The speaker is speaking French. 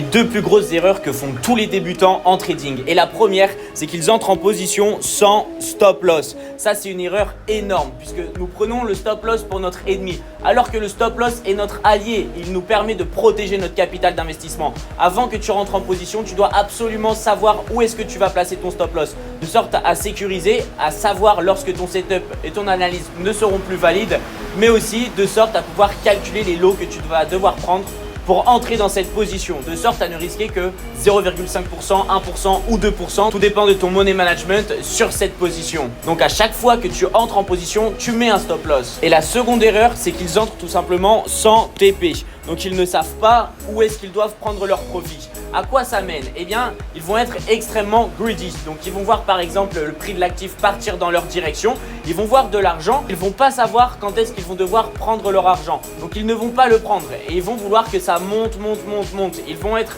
Deux plus grosses erreurs que font tous les débutants en trading. Et la première, c'est qu'ils entrent en position sans stop loss. Ça, c'est une erreur énorme puisque nous prenons le stop loss pour notre ennemi. Alors que le stop loss est notre allié. Il nous permet de protéger notre capital d'investissement. Avant que tu rentres en position, tu dois absolument savoir où est-ce que tu vas placer ton stop loss. De sorte à sécuriser, à savoir lorsque ton setup et ton analyse ne seront plus valides. Mais aussi de sorte à pouvoir calculer les lots que tu vas devoir prendre pour entrer dans cette position, de sorte à ne risquer que 0,5%, 1% ou 2%. Tout dépend de ton money management sur cette position. Donc à chaque fois que tu entres en position, tu mets un stop loss. Et la seconde erreur, c'est qu'ils entrent tout simplement sans TP. Donc ils ne savent pas où est-ce qu'ils doivent prendre leur profit. À quoi ça mène? Eh bien, ils vont être extrêmement greedy. Donc ils vont voir par exemple le prix de l'actif partir dans leur direction. Ils vont voir de l'argent. Ils vont pas savoir quand est-ce qu'ils vont devoir prendre leur argent. Donc ils ne vont pas le prendre et ils vont vouloir que ça monte. Ils vont être